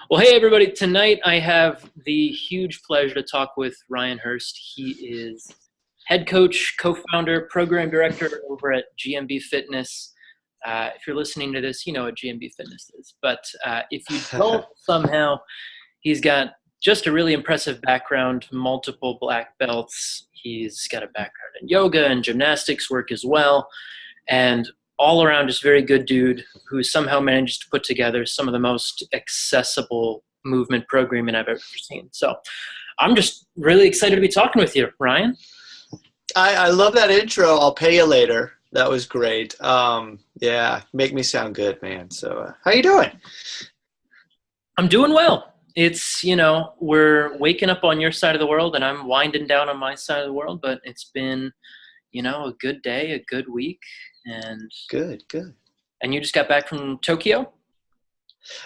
Well, hey, everybody. Tonight I have the huge pleasure to talk with Ryan Hurst. He is head coach, co-founder, program director over at GMB Fitness. If you're listening to this, you know what GMB Fitness is. But if you don't somehow, he's got just a really impressive background, multiple black belts. He's got a background in yoga and gymnastics work as well. And all around just very good dude who somehow managed to put together some of the most accessible movement programming I've ever seen. So I'm just really excited to be talking with you, Ryan. I love that intro. I'll pay you later. That was great. Yeah, make me sound good, man. So how you doing? I'm doing well. It's, we're waking up on your side of the world and I'm winding down on my side of the world, but it's been, a good day, a good week. And good. And you just got back from Tokyo?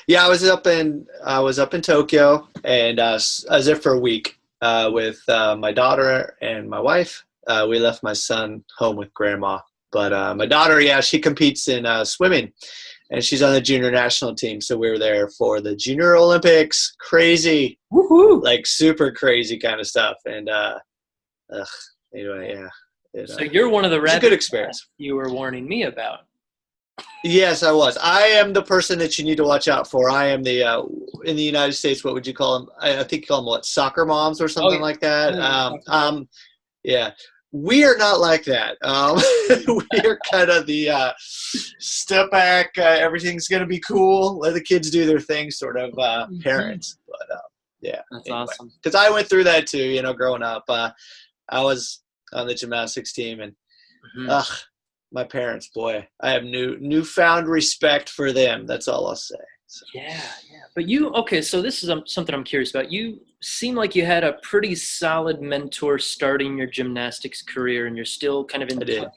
Yeah, I was up in Tokyo, and I was there for a week with my daughter and my wife. We left my son home with grandma, but my daughter, she competes in swimming, and she's on the junior national team. So we were there for the Junior Olympics. Crazy, woohoo! Like super crazy kind of stuff. And anyway, yeah. So you're one of the good experience you were warning me about. Yes, I was. I am the person that you need to watch out for. I am the in the United States. What would you call them? I think you call them soccer moms or something like that. Yeah, we are not like that. We are kind of the step back. Everything's gonna be cool. Let the kids do their thing, sort of parents. But yeah, that's awesome. Because I went through that too. Growing up, I was on the gymnastics team, and my parents, boy, I have newfound respect for them. That's all I'll say. So. Yeah. But so this is something I'm curious about. You seem like you had a pretty solid mentor starting your gymnastics career, and you're still kind of in touch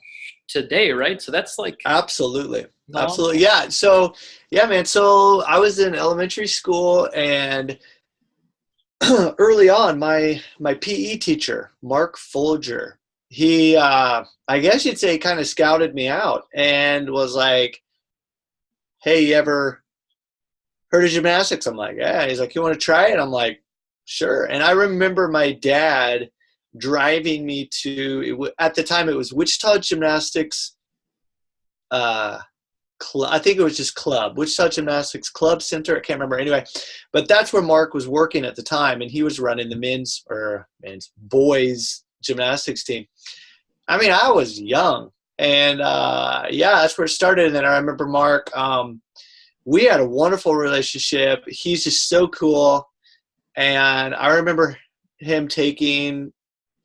today, right? So that's like absolutely, yeah. So yeah, man. So I was in elementary school, and early on, my PE teacher, Mark Folger, he, I guess you'd say, kind of scouted me out and was like, hey, you ever heard of gymnastics? I'm like, yeah. He's like, you want to try it? I'm like, sure. And I remember my dad driving me to, at the time it was Wichita Gymnastics I think it was just club, Wichita Gymnastics Club Center. I can't remember. Anyway, but that's where Mark was working at the time, and he was running the boys gymnastics team. I mean, I was young, and that's where it started. And then I remember Mark, we had a wonderful relationship. He's just so cool. And I remember him taking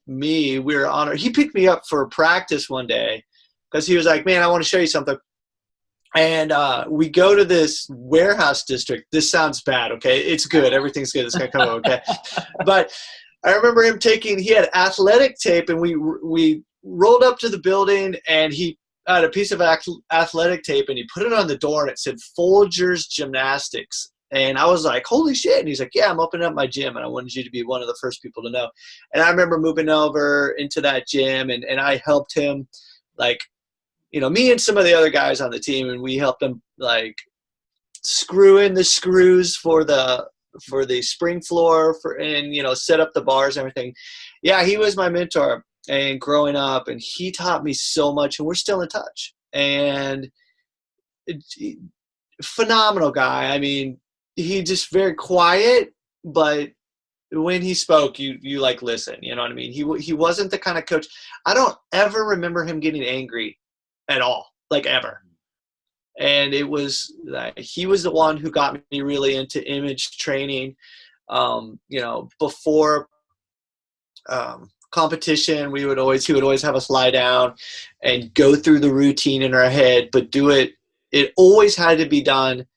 me, we were on, he picked me up for practice one day because he was like, man, I want to show you something. And we go to this warehouse district. This sounds bad, okay? It's good. Everything's good. It's going to come out okay. But I remember him he had athletic tape, and we rolled up to the building, and he had a piece of athletic tape, and he put it on the door, and it said Folger's Gymnastics. And I was like, holy shit. And he's like, yeah, I'm opening up my gym, and I wanted you to be one of the first people to know. And I remember moving over into that gym, and I helped him, me and some of the other guys on the team, and we helped him screw in the screws for the spring floor and set up the bars and everything. Yeah, he was my mentor and growing up, and he taught me so much, and we're still in touch. And phenomenal guy. I mean, he just very quiet, but when he spoke, you listen. You know what I mean? He wasn't the kind of coach. I don't ever remember him getting angry at all, ever. And it was he was the one who got me really into image training. Before competition, he would always have us lie down and go through the routine in our head, but do it. It always had to be done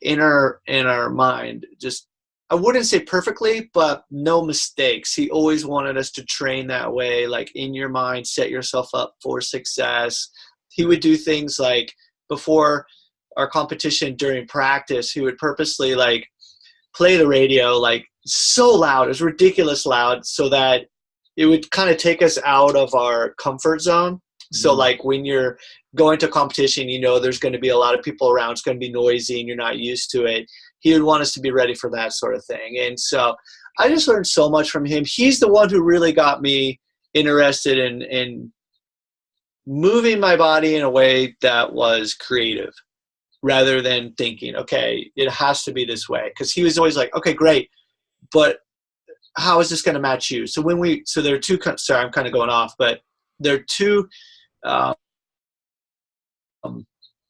in our mind. Just, I wouldn't say perfectly, but no mistakes. He always wanted us to train that way, in your mind, set yourself up for success. He would do things before our competition during practice, he would purposely play the radio so loud, it was ridiculous loud, so that it would kind of take us out of our comfort zone. So like when you're going to competition, you know, there's going to be a lot of people around. It's going to be noisy and you're not used to it. He would want us to be ready for that sort of thing. And so I just learned so much from him. He's the one who really got me interested in moving my body in a way that was creative rather than thinking, okay, it has to be this way. Because he was always like, okay, great, but how is this going to match you? So so there are two, sorry, I'm kind of going off, but there are two,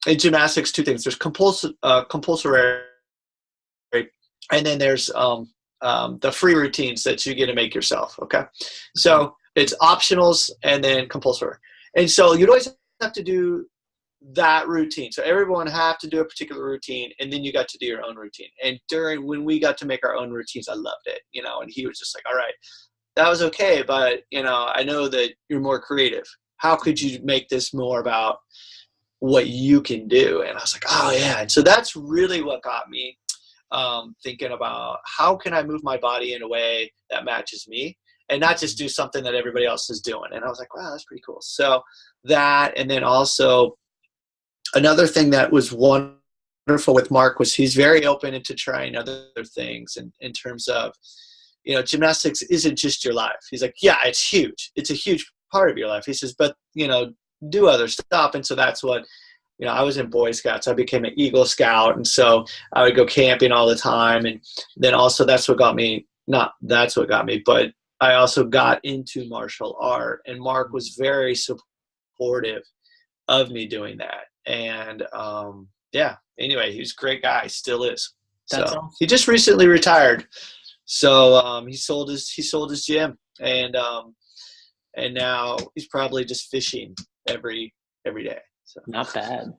in gymnastics, two things. There's compulsory, and then there's the free routines that you get to make yourself. Okay, so it's optionals and then compulsory, and so you'd always have to do that routine. So everyone have to do a particular routine, and then you got to do your own routine. And when we got to make our own routines, I loved it, you know. And he was just like, all right, that was okay, but you know, I know that you're more creative. How could you make this more about what you can do? And I was like, oh yeah. And so that's really what got me thinking about how can I move my body in a way that matches me and not just do something that everybody else is doing. And I was like, wow, that's pretty cool. So that, and then also another thing that was wonderful with Mark was he's very open into trying other things in terms of, you know, gymnastics isn't just your life. He's like, yeah, it's huge. It's a huge part of your life. He says, but, you know, do other stuff. And so that's what, you know, I was in Boy Scouts. I became an Eagle Scout. And so I would go camping all the time. And then also that's what got me, not that's what got me, but I also got into martial art. And Mark was very supportive of me doing that. And yeah, anyway, he was a great guy, still is. That's so awesome. He just recently retired. So he sold his gym, and now he's probably just fishing every day. So Not bad.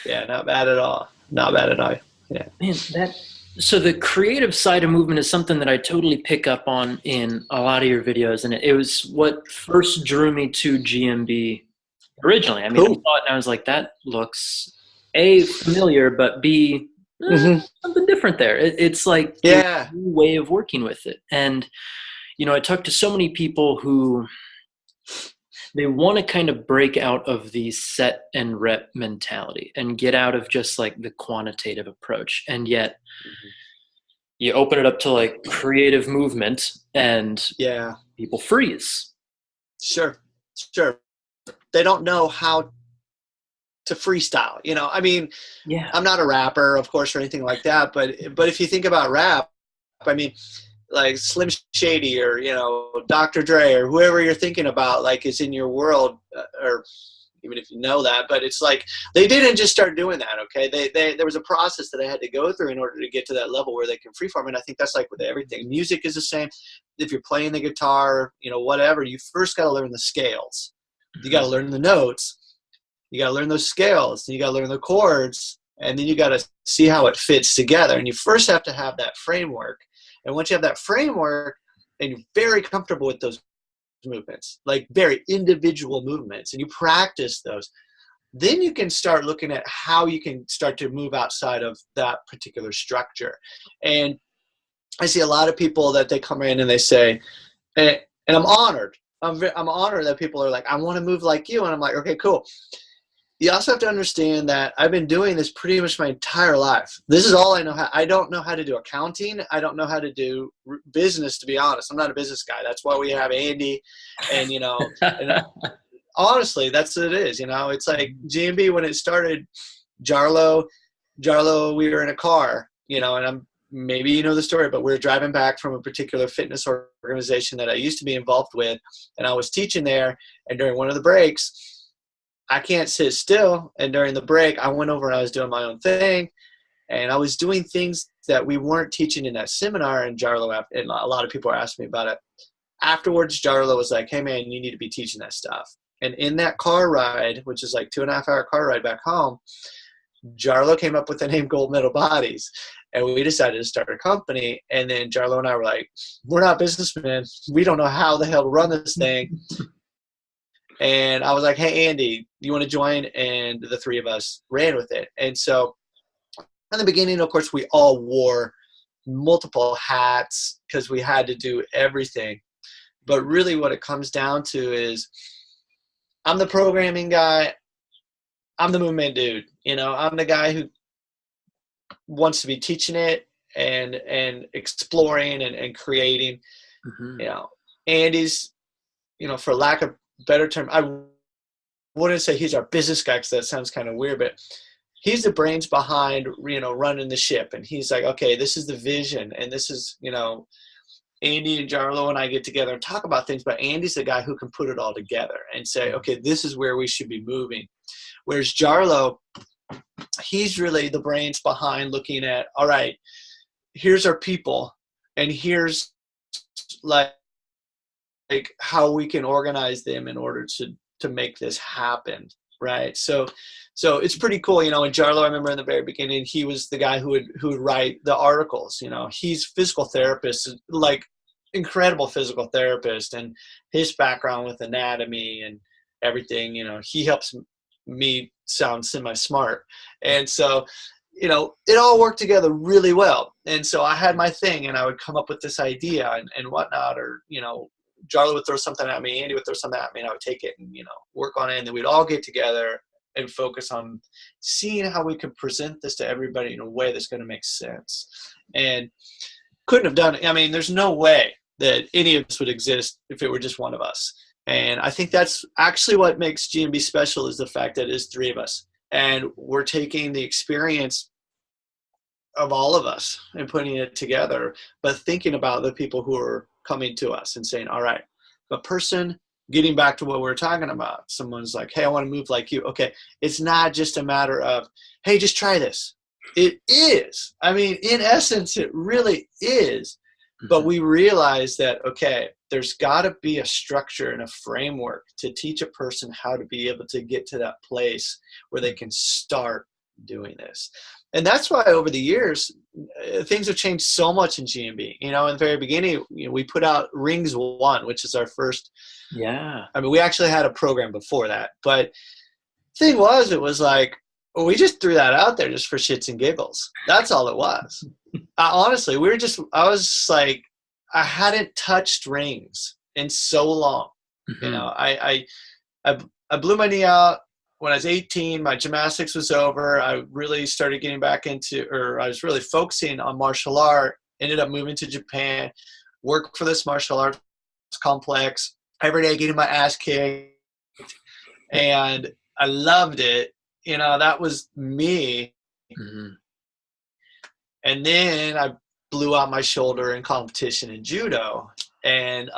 yeah, not bad at all. Not bad at all. Yeah. Man, so the creative side of movement is something that I totally pick up on in a lot of your videos, and it was what first drew me to GMB originally. I mean, Cool. I saw it and I was like, that looks A, familiar, but B, something different there. It's like Yeah. a new way of working with it. And, you know, I talk to so many people who they want to kind of break out of the set and rep mentality and get out of just like the quantitative approach. And yet you open it up to like creative movement and Yeah. people freeze. Sure. They don't know how to freestyle, you know. I mean, yeah, I'm not a rapper, of course, or anything like that, but if you think about rap, I mean, like Slim Shady or, you know, Dr. Dre or whoever you're thinking about, like, is in your world, or even if you know that, but it's like they didn't just start doing that. Okay, there was a process that they had to go through in order to get to that level where they can freeform. And I think that's like with everything. Music is the same. If you're playing the guitar, you know, whatever, you first got to learn the scales. You got to learn the notes. You got to learn those scales. You got to learn the chords, and then you got to see how it fits together. And you first have to have that framework. And once you have that framework, and you're very comfortable with those movements, like very individual movements, and you practice those, then you can start looking at how you can start to move outside of that particular structure. And I see a lot of people that they come in and they say, and I'm honored. I'm honored that people are like, I want to move like you. And I'm like, okay, cool. You also have to understand that I've been doing this pretty much my entire life. This is all I know how. I don't know how to do accounting. I don't know how to do business, to be honest. I'm not a business guy. That's why we have Andy. And, you know, and honestly, that's what it is. You know, it's like GMB, when it started, Jarlo, we were in a car, you know, and maybe you know the story, but we were driving back from a particular fitness organization that I used to be involved with, and I was teaching there, and during one of the breaks, I can't sit still, and during the break, I went over and I was doing my own thing, and I was doing things that we weren't teaching in that seminar, and Jarlo, and a lot of people are asking me about it. Afterwards, Jarlo was like, hey man, you need to be teaching that stuff. And in that car ride, which is like 2.5 hour car ride back home, Jarlo came up with the name Gold Medal Bodies, and we decided to start a company. And then Jarlo and I were like, we're not businessmen. We don't know how the hell to run this thing. And I was like, hey, Andy, you want to join? And the three of us ran with it. And so in the beginning, of course, we all wore multiple hats because we had to do everything. But really what it comes down to is I'm the programming guy. I'm the movement dude. I'm the guy who wants to be teaching it and exploring and creating. Andy's, for lack of better term, I wouldn't say he's our business guy because that sounds kind of weird, but he's the brains behind, running the ship. And he's like, okay, this is the vision. And this is, Andy and Jarlo and I get together and talk about things, but Andy's the guy who can put it all together and say, okay, this is where we should be moving. Whereas Jarlo, he's really the brains behind looking at, all right, here's our people and here's like how we can organize them in order to make this happen. Right. So it's pretty cool. And Jarlo, I remember in the very beginning, he was the guy who would write the articles. He's a physical therapist, like incredible physical therapist, and his background with anatomy and everything, he helps me sound semi-smart. And so, it all worked together really well. And so I had my thing and I would come up with this idea and whatnot, or, Jarlo would throw something at me, Andy would throw something at me, and I would take it and, work on it. And then we'd all get together and focus on seeing how we could present this to everybody in a way that's going to make sense. And couldn't have done it. I mean, there's no way that any of this would exist if it were just one of us. And I think that's actually what makes GMB special, is the fact that it's three of us. And we're taking the experience of all of us and putting it together, but thinking about the people who are coming to us and saying, all right, a person, getting back to what we were talking about, someone's like, hey, I want to move like you. Okay. It's not just a matter of, hey, just try this. It is. I mean, in essence, it really is. But we realize that, okay, there's got to be a structure and a framework to teach a person how to be able to get to that place where they can start doing this. And that's why over the years, things have changed so much in GMB. In the very beginning, we put out Rings 1, which is our first. Yeah. I mean, we actually had a program before that. But the thing was, it was like, we just threw that out there just for shits and giggles. That's all it was. Honestly, I was like, I hadn't touched rings in so long. I blew my knee out when I was 18. My gymnastics was over. I really started getting back I was really focusing on martial art, ended up moving to Japan, worked for this martial arts complex every day, getting my ass kicked. And I loved it. That was me. And then I blew out my shoulder in competition in judo. And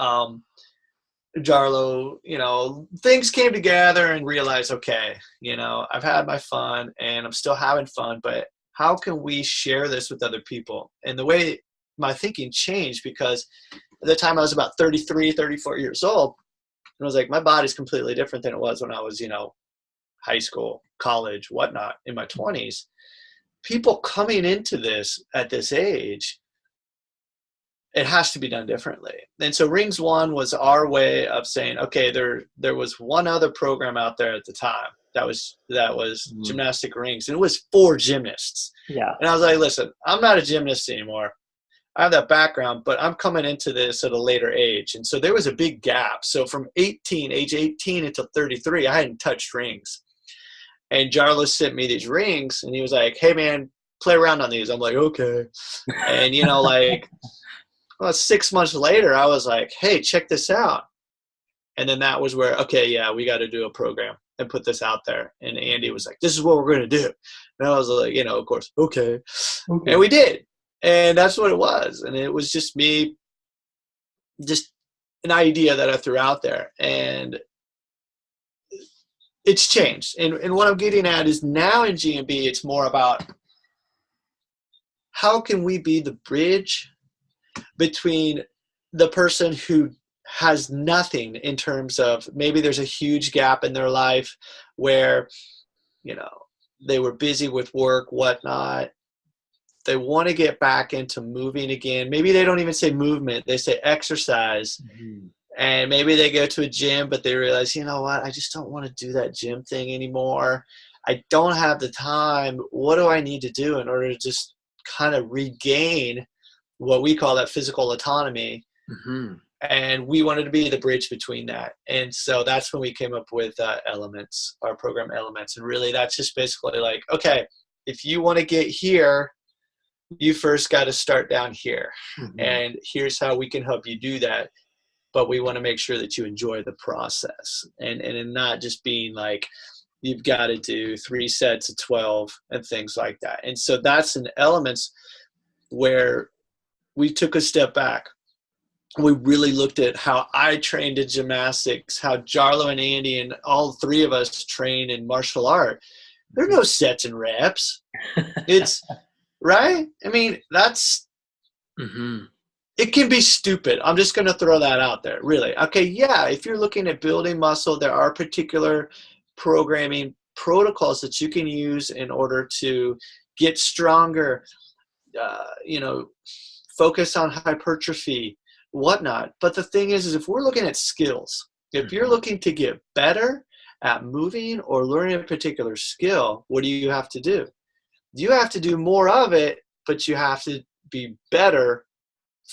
Jarlo, things came together and realized, okay, I've had my fun and I'm still having fun, but how can we share this with other people? And the way my thinking changed, because at the time I was about 33, 34 years old, and I was like, my body's completely different than it was when I was, high school, college, whatnot, in my 20s. People coming into this at this age, it has to be done differently. And so Rings 1 was our way of saying, okay, there was one other program out there at the time that was gymnastic rings, and it was for gymnasts. Yeah. And I was like, listen, I'm not a gymnast anymore. I have that background, but I'm coming into this at a later age. And so there was a big gap. So from age 18 until 33, I hadn't touched rings. And Jarlo sent me these rings, and he was like, hey, man, play around on these. I'm like, okay. And, well, 6 months later, I was like, hey, check this out. And then that was where, okay, yeah, we got to do a program and put this out there. And Andy was like, this is what we're going to do. And I was like, of course, okay. And we did. And that's what it was. And it was just me, just an idea that I threw out there. And it's changed. And what I'm getting at is now in GMB, it's more about how can we be the bridge between the person who has nothing in terms of maybe there's a huge gap in their life where, they were busy with work, whatnot. They want to get back into moving again. Maybe they don't even say movement. They say exercise. And maybe they go to a gym, but they realize, you know what? I just don't want to do that gym thing anymore. I don't have the time. What do I need to do in order to just kind of regain what we call that physical autonomy And we wanted to be the bridge between that. And so that's when we came up with Elements, our program Elements. And really that's just basically like, okay, if you want to get here, you first got to start down here. Mm-hmm. And here's how we can help you do that. But we want to make sure that you enjoy the process and not just being like, you've got to do 3 sets of 12 and things like that. And so that's an Elements where we took a step back. We really looked at how I trained in gymnastics, how Jarlo and Andy and all 3 of us train in martial art. There are no sets and reps. It's right. I mean, that's, it can be stupid. I'm just going to throw that out there. Really. Okay. Yeah. If you're looking at building muscle, there are particular programming protocols that you can use in order to get stronger, focus on hypertrophy, whatnot. But the thing is if we're looking at skills, if you're looking to get better at moving or learning a particular skill, what do you have to do? You have to do more of it, but you have to be better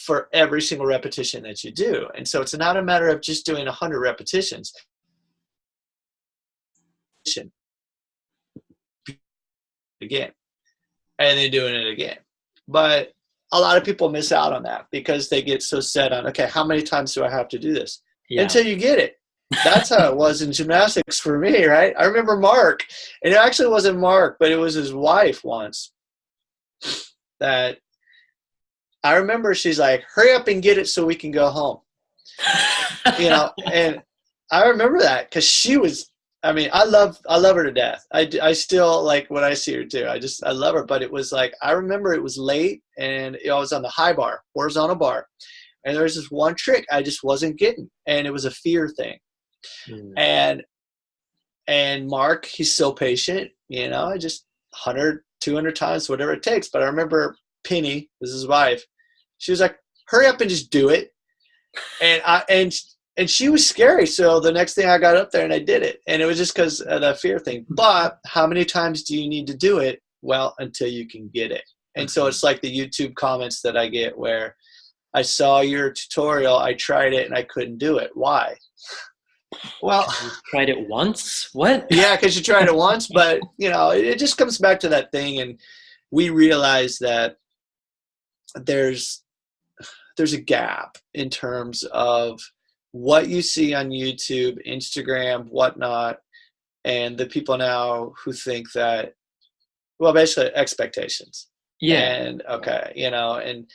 for every single repetition that you do. And so it's not a matter of just doing 100 repetitions. Again, and then doing it again. But a lot of people miss out on that because they get so set on, okay, how many times do I have to do this? Yeah. Until you get it. That's how it was in gymnastics for me, right? I remember Mark, and it actually wasn't Mark, but it was his wife once that I remember she's like, hurry up and get it so we can go home. And I remember that because she was, I mean, I love her to death. I still like when I see her too. I love her, but it was like, I remember it was late and I was on the high bar, horizontal bar. And there was this one trick I just wasn't getting. And it was a fear thing. And Mark, he's so patient, I just 100, 200 times, whatever it takes. But I remember Penny, this is his wife, she was like, hurry up and just do it. And she was scary. So the next thing I got up there and I did it. And it was just because of the fear thing. But how many times do you need to do it? Well, until you can get it. And so it's like the YouTube comments that I get where I saw your tutorial, I tried it, and I couldn't do it. Why? Well, you tried it once? What? Yeah, because you tried it once. But, it just comes back to that thing. And we realize that there's a gap in terms of what you see on YouTube, Instagram, whatnot, and the people now who think that, well, basically expectations. Yeah. And okay, and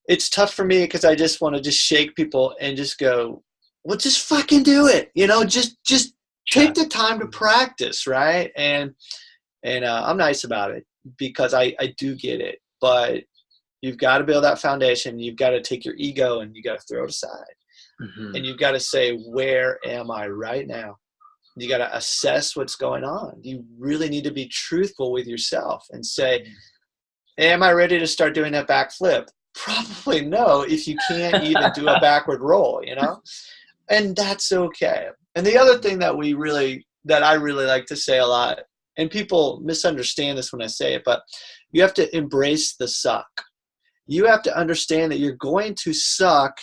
it's tough for me because I just want to just shake people and just go, well, just fucking do it. Just take the time to practice, right? And I'm nice about it because I do get it, but you've got to build that foundation. You've got to take your ego and you got to throw it aside. And you've got to say, where am I right now? You got to assess what's going on. You really need to be truthful with yourself and say, am I ready to start doing that backflip? Probably no, if you can't even do a backward roll, and that's okay. And the other thing that I really like to say a lot, and people misunderstand this when I say it, but you have to embrace the suck. You have to understand that you're going to suck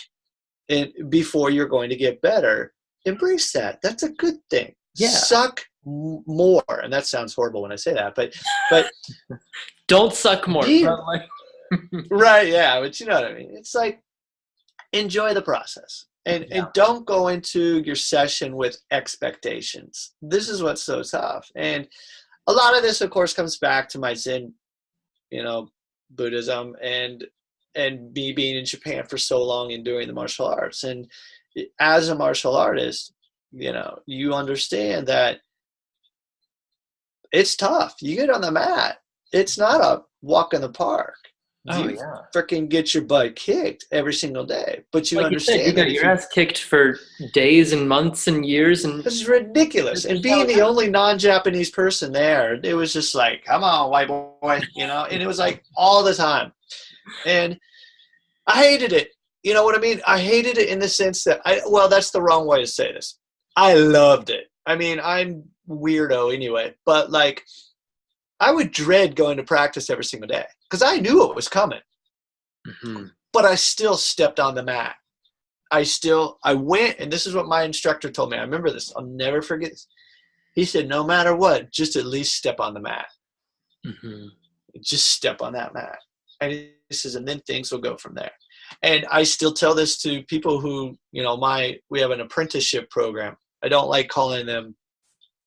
before you're going to get better. Embrace that. That's a good thing. Yeah. Suck more. And that sounds horrible when I say that, but don't suck more. Right. Yeah. But you know what I mean? It's like, enjoy the process and don't go into your session with expectations. This is what's so tough. And a lot of this, of course, comes back to my Zen, Buddhism and me being in Japan for so long and doing the martial arts. And as a martial artist, you understand that it's tough. You get on the mat. It's not a walk in the park. You freaking get your butt kicked every single day. But you understand you got your ass kicked for days and months and years. And this is ridiculous. And being the only non-Japanese person there, it was just like, come on, white boy, and it was like all the time. And I hated it. You know what I mean? I hated it in the sense that that's the wrong way to say this. I loved it. I mean, I'm weirdo anyway, but like I would dread going to practice every single day because I knew it was coming, but I still stepped on the mat I went, and this is what my instructor told me. I remember this. I'll never forget this. He said, no matter what, just at least step on the mat. Mm-hmm. Just step on that mat. And he says, and then things will go from there. And I still tell this to people who, you know, we have an apprenticeship program. I don't like calling them,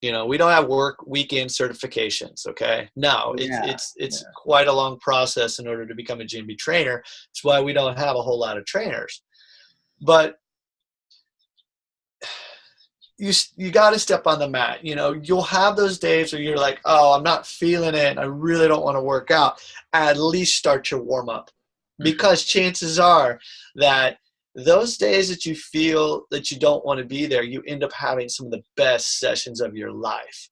you know, we don't have weekend certifications. Okay. No, it's quite a long process in order to become a GMB trainer. That's why we don't have a whole lot of trainers. But you got to step on the mat. You know, you'll have those days where you're like, oh, I'm not feeling it. I really don't want to work out. At least start your warm up, because chances are that those days that you feel that you don't want to be there, you end up having some of the best sessions of your life.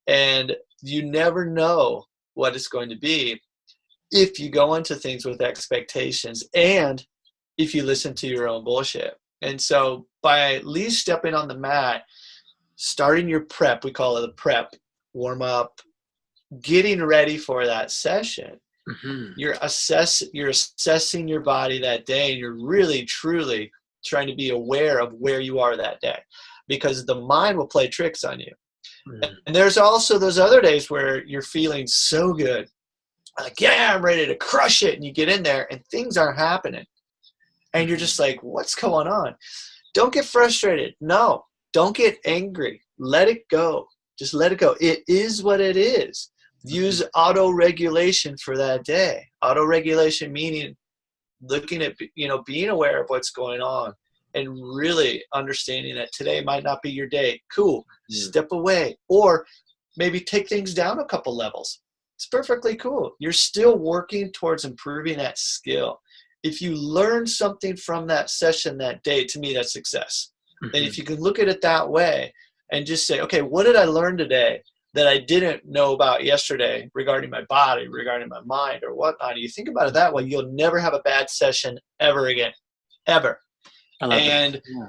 And you never know what it's going to be if you go into things with expectations and if you listen to your own bullshit. And so by at least stepping on the mat, starting your prep, we call it the prep, warm up, getting ready for that session, you're assessing your body that day, and you're really, truly trying to be aware of where you are that day, because the mind will play tricks on you. And there's also those other days where you're feeling so good, like, yeah, I'm ready to crush it. And you get in there and things aren't happening. And you're just like, what's going on? Don't get frustrated. No, don't get angry. Let it go. Just let it go. It is what it is. Use auto-regulation for that day. Auto-regulation meaning looking at, you know, being aware of what's going on and really understanding that today might not be your day. Cool. Step away. Or maybe take things down a couple levels. It's perfectly cool. You're still working towards improving that skill. If you learn something from that session that day, to me, that's success. And if you can look at it that way and just say, okay, what did I learn today that I didn't know about yesterday regarding my body, regarding my mind or whatnot? You think about it that way, you'll never have a bad session ever again, ever. I love and that. Yeah.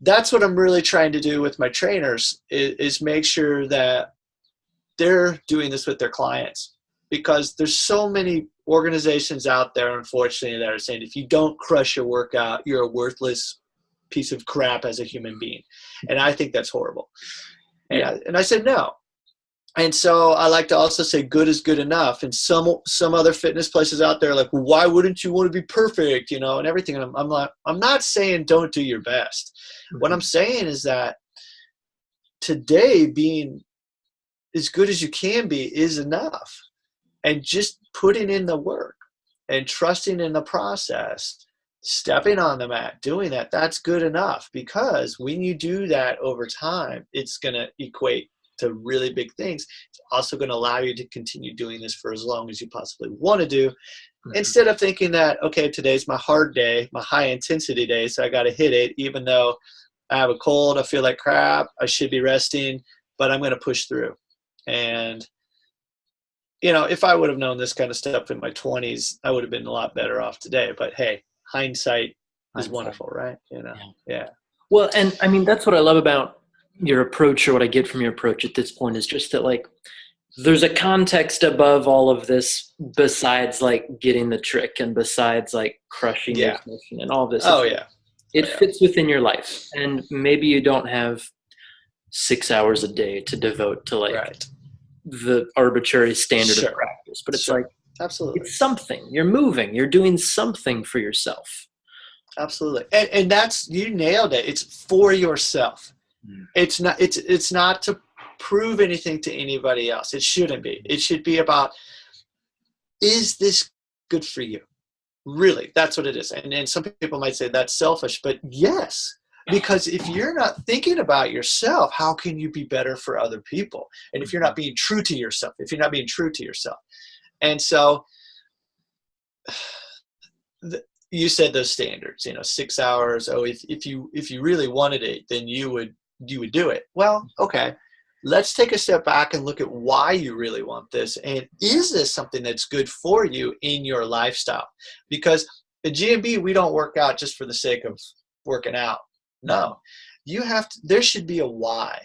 That's what I'm really trying to do with my trainers is make sure that they're doing this with their clients, because there's so many organizations out there, unfortunately, that are saying if you don't crush your workout, you're a worthless piece of crap as a human being. And I think that's horrible. And I said no. And so I like to also say good is good enough. And some other fitness places out there are like, well, why wouldn't you want to be perfect, you know, and everything. And I'm not saying don't do your best. What I'm saying is that today being as good as you can be is enough. And just putting in the work and trusting in the process, stepping on the mat, doing that, that's good enough. Because when you do that over time, it's going to equate to really big things. It's also going to allow you to continue doing this for as long as you possibly want to do, instead of thinking that, okay, today's my hard day, my high intensity day, so I got to hit it, even though I have a cold, I feel like crap, I should be resting, but I'm going to push through. And you know, if I would have known this kind of stuff in my 20s, I would have been a lot better off today. But hey, hindsight is wonderful, right? You know, yeah. Well, and I mean, that's what I love about your approach, or what I get from your approach at this point, is just that, like, there's a context above all of this besides like getting the trick and besides like crushing your session and all this. It fits within your life, and maybe you don't have 6 hours a day to devote to like the arbitrary standard of practice, but it's like, absolutely, it's something. You're moving, you're doing something for yourself. Absolutely. And that's, you nailed it. It's for yourself. It's not to prove anything to anybody else. It shouldn't be. It should be about, is this good for you? Really, that's what it is. And some people might say that's selfish, but yes, because if you're not thinking about yourself, how can you be better for other people? And if you're not being true to yourself, and so you said those standards, 6 hours. Oh, if you really wanted it, then you would do it. Well, okay. Let's take a step back and look at why you really want this. And is this something that's good for you in your lifestyle? Because at GMB, we don't work out just for the sake of working out. No, there should be a why.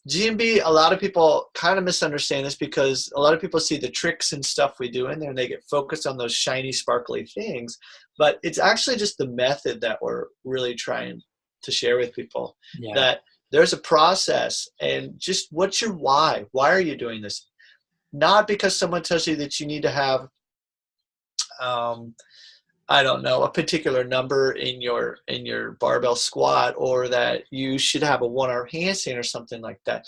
GMB, a lot of people kind of misunderstand this because a lot of people see the tricks and stuff we do in there and they get focused on those shiny, sparkly things. But it's actually just the method that we're really trying to share with people. Yeah. That there's a process, and just what's your why? Why are you doing this? Not because someone tells you that you need to have, I don't know, a particular number in your barbell squat, or that you should have a 1-arm handstand or something like that.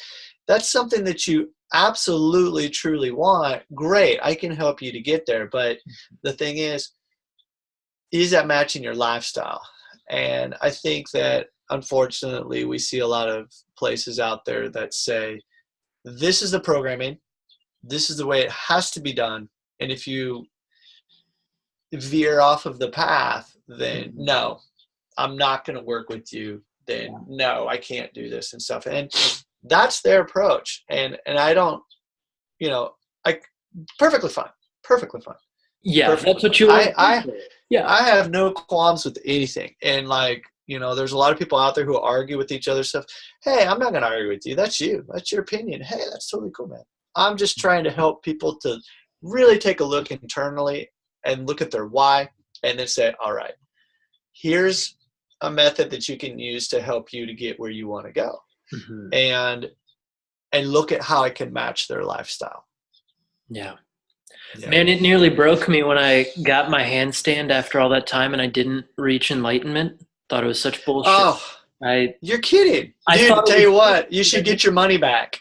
That's something that you absolutely, truly want. Great, I can help you to get there. But the thing is that matching your lifestyle? And I think that, unfortunately, we see a lot of places out there that say, this is the programming, this is the way it has to be done. And if you veer off of the path, then no, I'm not going to work with you. Then no, I can't do this and stuff. And that's their approach. And I don't, perfectly fine. Yeah, Perfectly that's what you want. I have no qualms with anything. And there's a lot of people out there who argue with each other stuff. Hey, I'm not going to argue with you. That's you. That's your opinion. Hey, that's totally cool, man. I'm just trying to help people to really take a look internally and look at their why, and then say, all right, here's a method that you can use to help you to get where you want to go. Mm-hmm. And look at how it can match their lifestyle. Yeah. Man, it nearly broke me when I got my handstand after all that time and I didn't reach enlightenment. Thought it was such bullshit. Oh, you're kidding. Dude, tell you what, you should get your money back.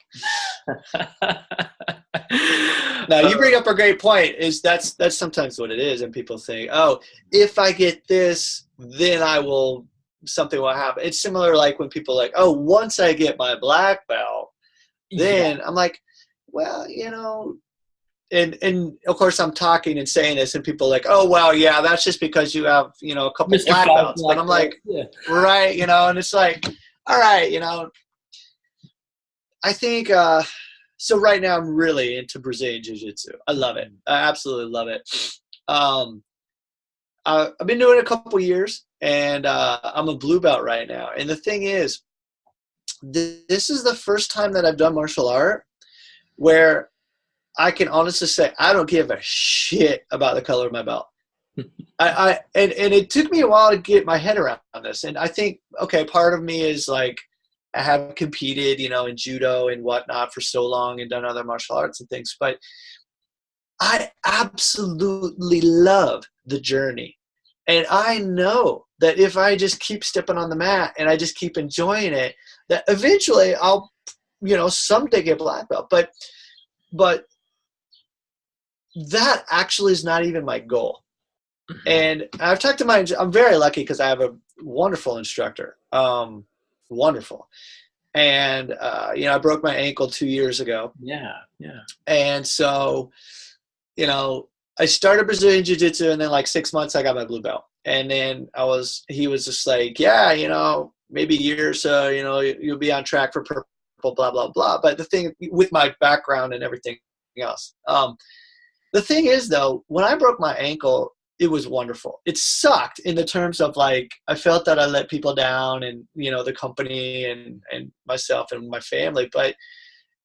Now, you bring up a great point. That's sometimes what it is, and people think, oh, if I get this, then something will happen. It's similar like when people are like, oh, once I get my black belt, then I'm like, well, and of course I'm talking and saying this, and people are like, oh, well, yeah, that's just because you have, a couple Mr. black belts. But I'm like, right, and it's like, all right, I think, so right now I'm really into Brazilian Jiu-Jitsu. I love it. I absolutely love it. I've been doing it a couple years, and I'm a blue belt right now. And the thing is, this is the first time that I've done martial art where I can honestly say I don't give a shit about the color of my belt. And it took me a while to get my head around this. And I think, okay, part of me is like, I have competed, in judo and whatnot for so long and done other martial arts and things, but I absolutely love the journey. And I know that if I just keep stepping on the mat and I just keep enjoying it, that eventually I'll, someday get black belt. But that actually is not even my goal. And I've talked to I'm very lucky because I have a wonderful instructor. Wonderful. And, I broke my ankle 2 years ago. Yeah. And so, I started Brazilian Jiu-Jitsu, and then like 6 months I got my blue belt. And then he was just like, yeah, maybe a year or so, you'll be on track for purple, blah, blah, blah. But the thing with my background and everything else, the thing is though, when I broke my ankle, it was wonderful. It sucked in the terms of like, I felt that I let people down and, the company and myself and my family, but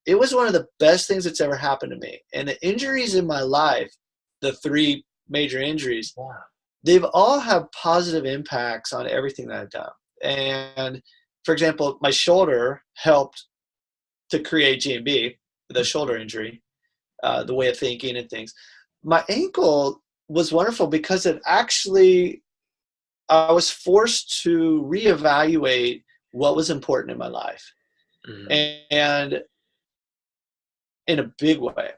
it was one of the best things that's ever happened to me. And the injuries in my life, the 3 major injuries, they've all had positive impacts on everything that I've done. And for example, my shoulder helped to create GMB, the shoulder injury, the way of thinking and things. My ankle was wonderful because I was forced to reevaluate what was important in my life, and in a big way.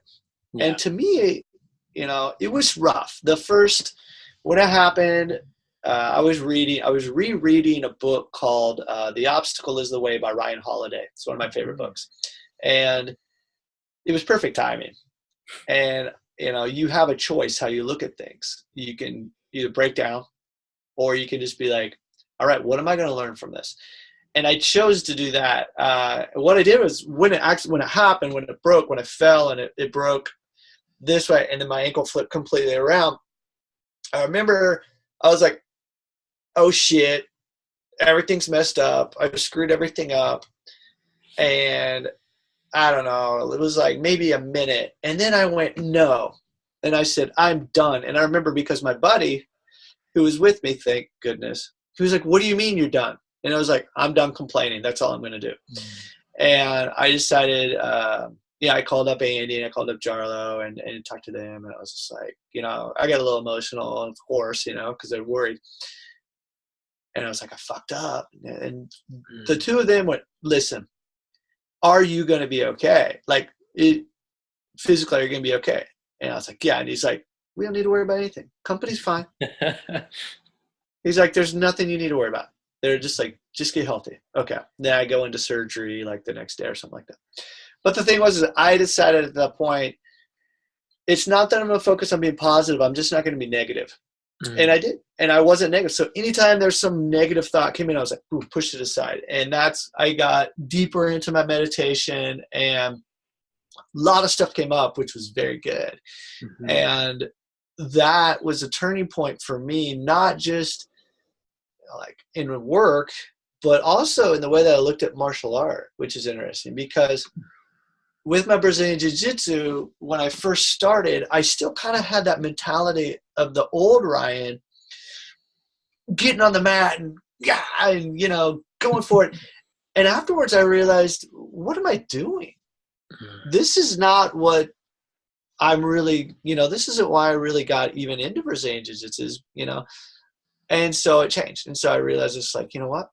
Yeah. And to me, it was rough. When it happened, I was rereading a book called The Obstacle is the Way by Ryan Holiday. It's one of my favorite books. And it was perfect timing. And you have a choice how you look at things. You can either break down, or you can just be like, all right, what am I going to learn from this? And I chose to do that. What I did was when it happened, when it broke, when I fell and it broke this way, and then my ankle flipped completely around, I remember I was like, oh shit, everything's messed up. I've screwed everything up. And I don't know, it was like maybe a minute. And then I went, no. And I said, I'm done. And I remember because my buddy who was with me, thank goodness, he was like, what do you mean you're done? And I was like, I'm done complaining. That's all I'm going to do. And I decided, I called up Andy and I called up Jarlo and talked to them. And I was just like, I got a little emotional, of course, because they're worried. And I was like, I fucked up. And the two of them went, listen, are you going to be okay? Like, physically, are you going to be okay? And I was like, yeah. And he's like, we don't need to worry about anything. Company's fine. He's like, there's nothing you need to worry about. They're just like, just get healthy. Okay. Then I go into surgery like the next day or something like that. But the thing was, I decided at that point, it's not that I'm going to focus on being positive. I'm just not going to be negative. And I did. And I wasn't negative. So anytime there's some negative thought came in, I was like, ooh, pushed it aside. And I got deeper into my meditation and a lot of stuff came up, which was very good. And that was a turning point for me, not just like in work, but also in the way that I looked at martial art, which is interesting because with my Brazilian Jiu-Jitsu, when I first started, I still kind of had that mentality of the old Ryan getting on the mat and going for it. And afterwards I realized, what am I doing? This is not what I'm really, this isn't why I really got even into Brazilian Jiu-Jitsu, and so it changed. And so I realized it's like, you know what?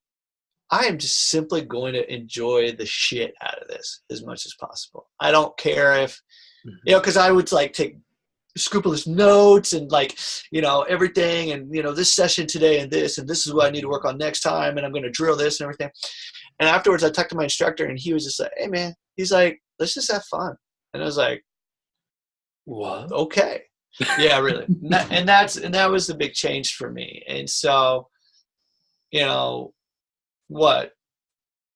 I am just simply going to enjoy the shit out of this as much as possible. I don't care if, because I would like take scrupulous notes and like, everything and, this session today and this is what I need to work on next time. And I'm going to drill this and everything. And afterwards I talked to my instructor and he was just like, hey man, he's like, let's just have fun. And I was like, what? Okay. Yeah, really. and that was the big change for me. And so, what,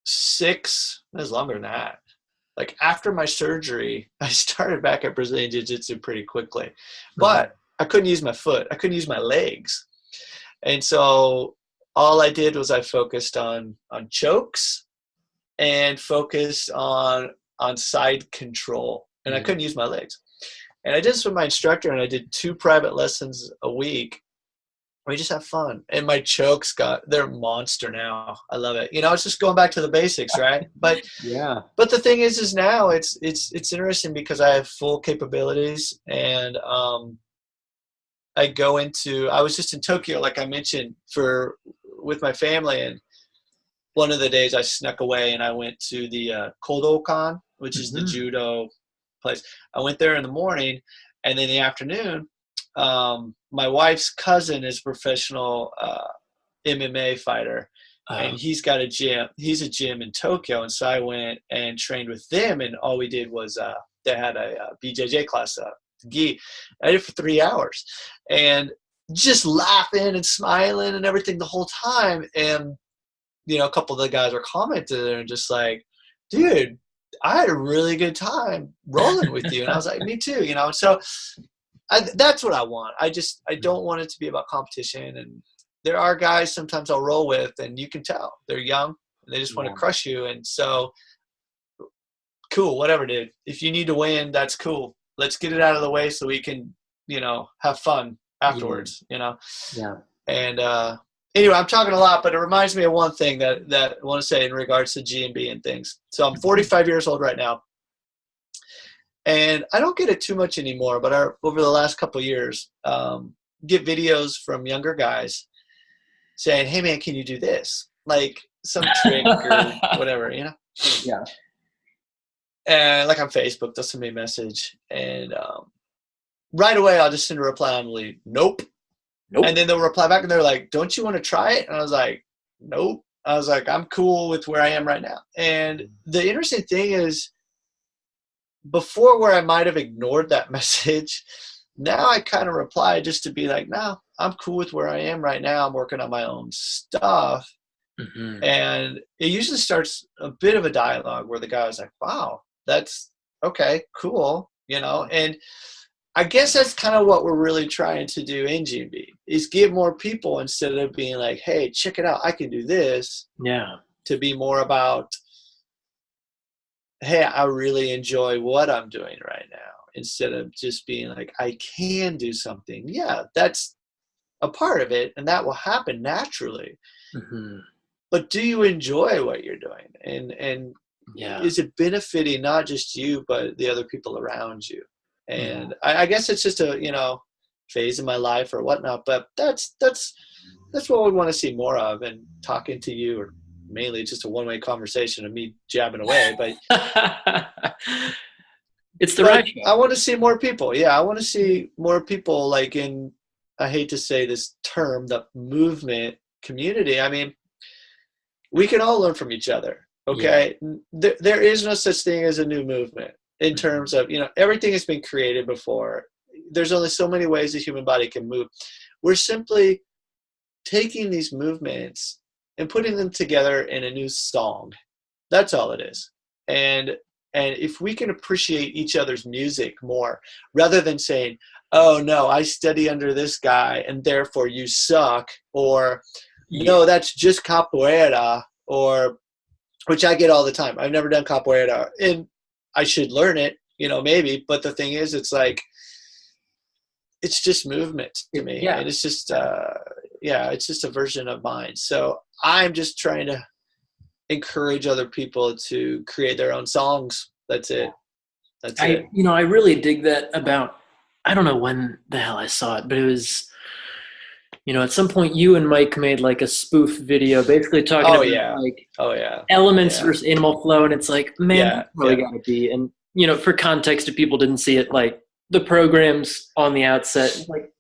6, it was longer than that. Like after my surgery, I started back at Brazilian Jiu-Jitsu pretty quickly, but I couldn't use my foot. I couldn't use my legs. And so all I did was I focused on chokes and focused on side control, and I couldn't use my legs. And I did this with my instructor, and I did 2 private lessons a week. We just have fun. And my chokes they're a monster now. I love it. It's just going back to the basics, right? But yeah. But the thing is now it's interesting because I have full capabilities, and I was just in Tokyo, like I mentioned, with my family, and one of the days I snuck away and I went to the Kodokan, which is the judo place. I went there in the morning, and then in the afternoon, my wife's cousin is a professional MMA fighter, and he's got a gym. He's a gym in Tokyo, and so I went and trained with them, and all we did was they had a BJJ class, gi. I did it for 3 hours, and just laughing and smiling and everything the whole time. And a couple of the guys were commenting and just like, dude, I had a really good time rolling with you. And I was like, me too, So that's what I want. I don't want it to be about competition. And there are guys sometimes I'll roll with, and you can tell they're young and they just want to crush you. And so, cool, whatever, dude. If you need to win, that's cool. Let's get it out of the way so we can, have fun afterwards, Yeah. And anyway, I'm talking a lot, but it reminds me of one thing that I want to say in regards to GMB and things. So I'm 45 years old right now. And I don't get it too much anymore, but over the last couple of years, get videos from younger guys saying, hey, man, can you do this? Like some trick or whatever, Yeah. And like on Facebook, they'll send me a message. And right away, I'll just send a reply. I'm like, nope. And then they'll reply back and they're like, don't you want to try it? And I was like, nope. I was like, I'm cool with where I am right now. And the interesting thing is, before where I might have ignored that message, now I kind of reply just to be like, no, I'm cool with where I am right now. I'm working on my own stuff. And it usually starts a bit of a dialogue where the guy was like, wow, that's okay, cool. And I guess that's kind of what we're really trying to do in GMB, is get more people, instead of being like, hey, check it out, I can do this. Yeah. To be more about, hey, I really enjoy what I'm doing right now, instead of just being like, I can do something. Yeah, that's a part of it, and that will happen naturally. Mm-hmm. But do you enjoy what you're doing? And Yeah. is it benefiting not just you, but the other people around you? Yeah. And I guess it's just a, phase in my life or whatnot, but that's what we want to see more of. And talking to you, or mainly just a one-way conversation of me jabbing away, It's the right but show. I want to see more people. Yeah, I want to see more people, like, in, I hate to say this term, the movement community. I mean, we can all learn from each other. Yeah. Okay, there is no such thing as a new movement, in Mm-hmm. terms of, everything has been created before. There's only so many ways the human body can move. We're simply taking these movements and putting them together in a new song. That's all it is. And if we can appreciate each other's music more, rather than saying, oh no, I study under this guy and therefore you suck, or Yeah. no, that's just capoeira, or, which I get all the time. I've never done capoeira, and I should learn it, maybe. But the thing is, it's like, it's just movement to me, Yeah. and it's just, it's just a version of mine. So I'm just trying to encourage other people to create their own songs. That's it. That's it. I really dig that about, I don't know when the hell I saw it, but it was, at some point you and Mike made like a spoof video basically talking Oh about yeah. like Oh yeah. elements Yeah. versus animal flow. And it's like, man, Yeah. that's really Yeah. got to be. And, for context, if people didn't see it, like the programs on the outset, like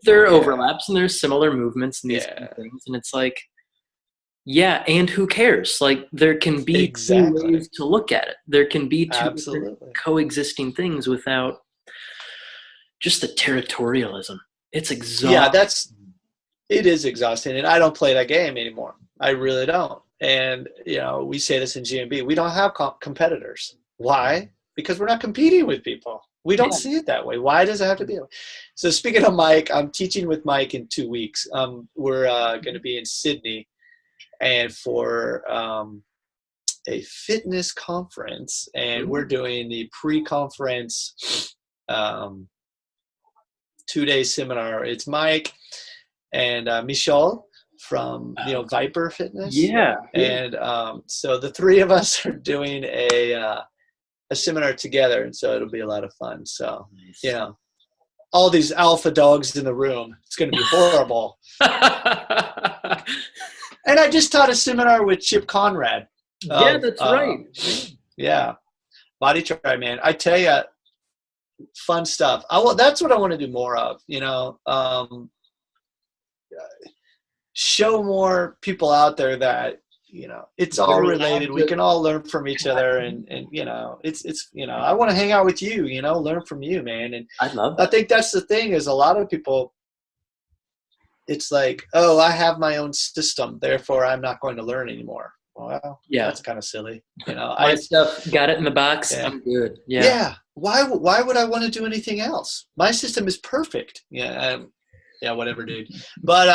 there are Yeah. overlaps and there's similar movements and these kind Yeah. of things. And it's like, yeah, and who cares? Like there can be two Exactly. ways to look at it. There can be two different Absolutely. coexisting things without just the territorialism. It's Yeah, exhausting. it is exhausting, and I don't play that game anymore. I really don't. And we say this in GMB, we don't have competitors. Why? Because we're not competing with people. We don't Yeah. see it that way. Why does it have to be? So speaking of Mike, I'm teaching with Mike in 2 weeks. We're going to be in Sydney, and for a fitness conference, and we're doing the pre-conference um, 2-day seminar. It's Mike and Michelle from Viper Fitness, Yeah. and so the three of us are doing a seminar together, and so it'll be a lot of fun. So Nice. all these alpha dogs in the room, it's going to be horrible. And I just taught a seminar with Chip Conrad Yeah, of that's right. Body Try, man. I tell you, fun stuff. That's what I want to do more of. Show more people out there that it's all Very related. We can all learn from each other, and it's I want to hang out with you. Learn from you, man. And I love I that. think that's the thing, is a lot of people, it's like, oh, I have my own system, therefore I'm not going to learn anymore. Well, Yeah. that's kind of silly. My stuff, got it in the box. Yeah. I'm good. Yeah. Yeah. Why would I want to do anything else? My system is perfect. Yeah, whatever, dude. But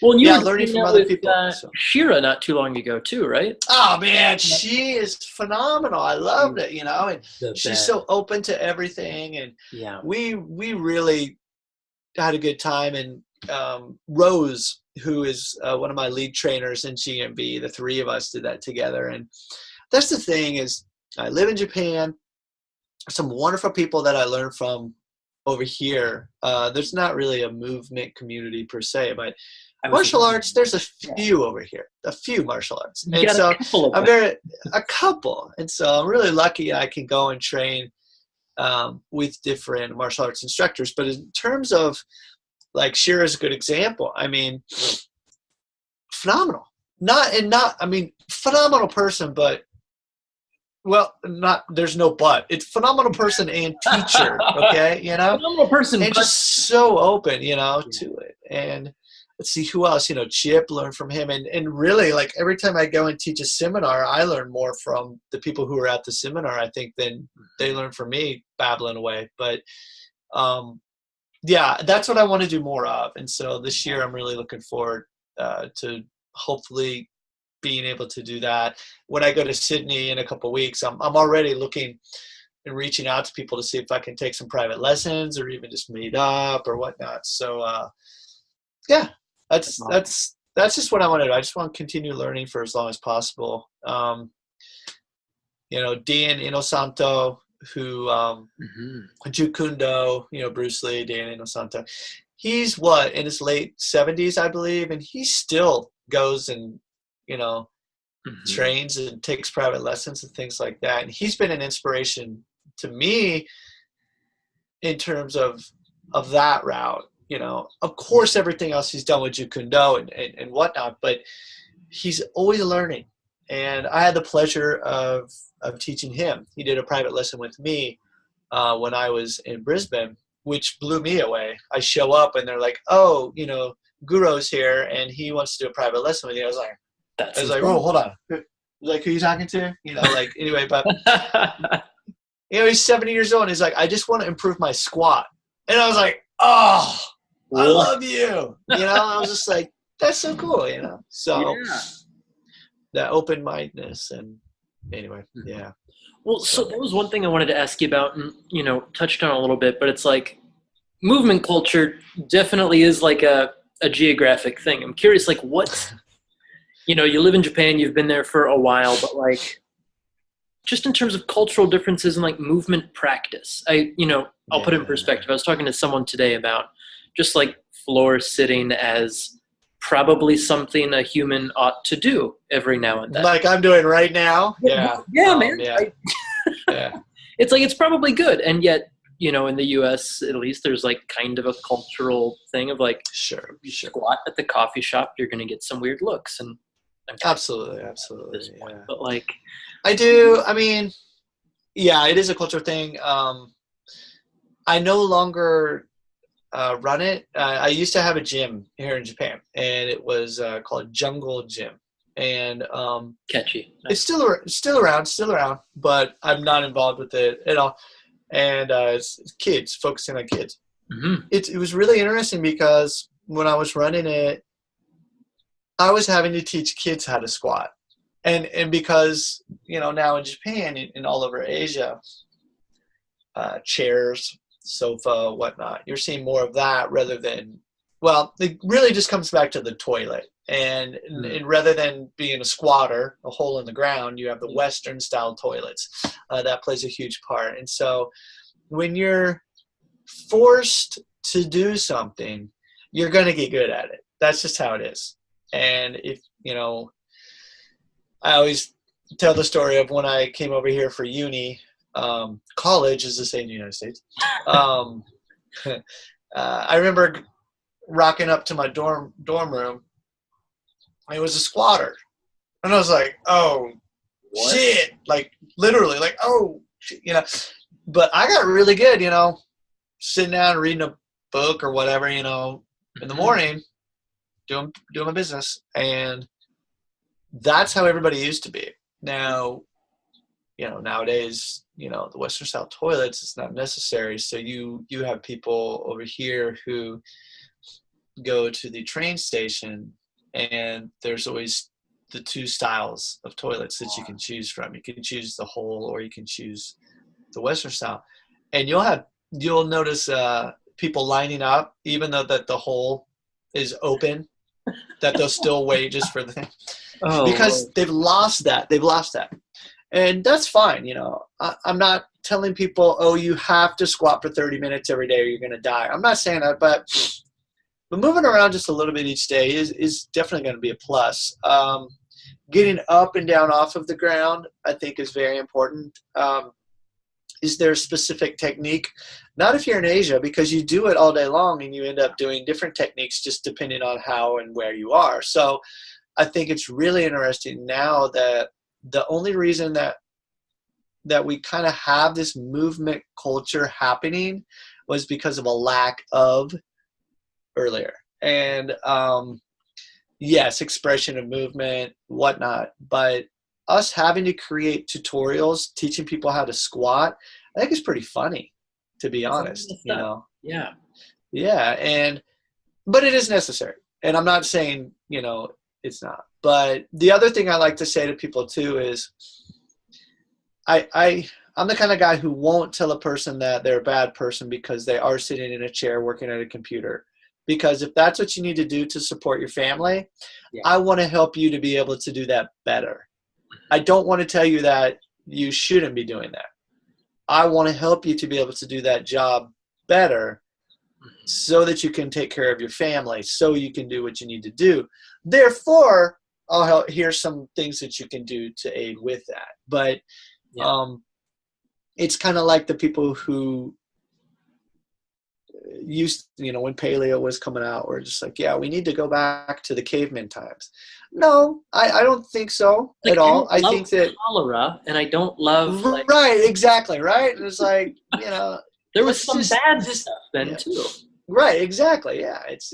Well, and you were learning doing from that other with people. So. Shira not too long ago too, right? Oh man, she is phenomenal. I loved it, and she's so open to everything, and Yeah. we really had a good time. And Rose, who is one of my lead trainers in GMB, the three of us did that together. And that's the thing, is I live in Japan. Some wonderful people that I learned from over here. There's not really a movement community per se, but martial arts, there's a few over here, a few martial arts. You And got so a couple of them. a couple. And so I'm really lucky I can go and train with different martial arts instructors. But in terms of, like, Shira's a good example. I mean, phenomenal. Phenomenal person, but there's no but. It's phenomenal person and teacher, okay? Phenomenal person, and just so open, to it. And let's see who else, Chip, learn from him. And really, like, every time I go and teach a seminar, I learn more from the people who are at the seminar, I think, than they learn from me babbling away. But that's what I want to do more of. And so this year I'm really looking forward to hopefully being able to do that. When I go to Sydney in a couple of weeks, I'm already looking and reaching out to people to see if I can take some private lessons or even just meet up or whatnot. So yeah, that's just what I want to do. I just want to continue learning for as long as possible. You know, Dan Inosanto, who Jukundo, you know, Bruce Lee, Dan Inosanto, he's in his late 70s, I believe, and he still goes and, you know, trains and takes private lessons and things like that. And he's been an inspiration to me in terms of that route. You know, of course, everything else he's done with Jukundo and whatnot, but he's always learning. And I had the pleasure of teaching him. He did a private lesson with me when I was in Brisbane, which blew me away. I show up and they're like, "Oh, you know, Guru's here and he wants to do a private lesson with you." I was like, "Oh, hold on." Like, who are you talking to? You know, like, anyway, but you know, he's 70 years old and he's like, "I just want to improve my squat." And I was like, "Oh, I love you." You know, I was just like, that's so cool, you know? So that open-mindedness and anyway, yeah. Well, so that was one thing I wanted to ask you about and, you know, touched on a little bit, but it's like movement culture definitely is like a geographic thing. I'm curious, like what, you know, you live in Japan, you've been there for a while, but like just in terms of cultural differences and like movement practice, I'll put it in perspective. I was talking to someone today about just like floor sitting as probably something a human ought to do every now and then. Like I'm doing right now. Yeah. Man. Yeah. Yeah. It's like, it's probably good. And yet, you know, in the US, at least there's like kind of a cultural thing of like, sure. Squat at the coffee shop, you're going to get some weird looks. And absolutely. Point, but like, I mean, yeah, it is a cultural thing. I no longer run it. I used to have a gym here in Japan, and it was called Jungle Gym. And catchy. Nice. It's still around, but I'm not involved with it at all. And it's kids, focusing on kids. It was really interesting because when I was running it, I was having to teach kids how to squat. And because, you know, now in Japan and all over Asia, chairs, sofa, whatnot, you're seeing more of that rather than, well, it really just comes back to the toilet. And rather than being a squatter, a hole in the ground, you have the Western style toilets. That plays a huge part. And so when you're forced to do something, you're going to get good at it. That's just how it is. And if, you know, I always tell the story of when I came over here for uni. College is the same in the United States. I remember rocking up to my dorm room. It was a squatter. And I was like, oh, what? Shit. Like, literally, like, oh, shit, you know. But I got really good, you know, sitting down reading a book or whatever, you know, in the morning, doing my business. And that's how everybody used to be. Now, you know, nowadays, you know, the Western style toilets, it's not necessary. So you have people over here who go to the train station, and there's always the two styles of toilets that you can choose from. You can choose the hole, or you can choose the Western style. And you'll notice people lining up, even though that the hole is open, that they'll still wait just for the thing. Because they've lost that. And that's fine, you know. I'm not telling people, oh, you have to squat for 30 minutes every day or you're going to die. I'm not saying that, but moving around just a little bit each day is definitely going to be a plus. Getting up and down off of the ground, I think, is very important. Is there a specific technique? Not if you're in Asia, because you do it all day long and you end up doing different techniques just depending on how and where you are. So I think it's really interesting now that the only reason that we kind of have this movement culture happening was because of a lack of earlier. And yes, expression of movement, whatnot, but us having to create tutorials teaching people how to squat, I think is pretty funny, to be honest. You know? Yeah. But it is necessary. And I'm not saying, you know, it's not. But the other thing I like to say to people too is I'm the kind of guy who won't tell a person that they're a bad person because they are sitting in a chair working at a computer. Because if that's what you need to do to support your family, I want to help you to be able to do that better. I don't want to tell you that you shouldn't be doing that. I want to help you to be able to do that job better so that you can take care of your family, so you can do what you need to do. Therefore, here's some things that you can do to aid with that. But it's kind of like the people who used, when paleo was coming out, were just like, we need to go back to the caveman times. No, I don't think so at all. I think that cholera, and I don't love right, exactly, right. And it's like, there was some bad stuff then too. Right, exactly. Yeah, it's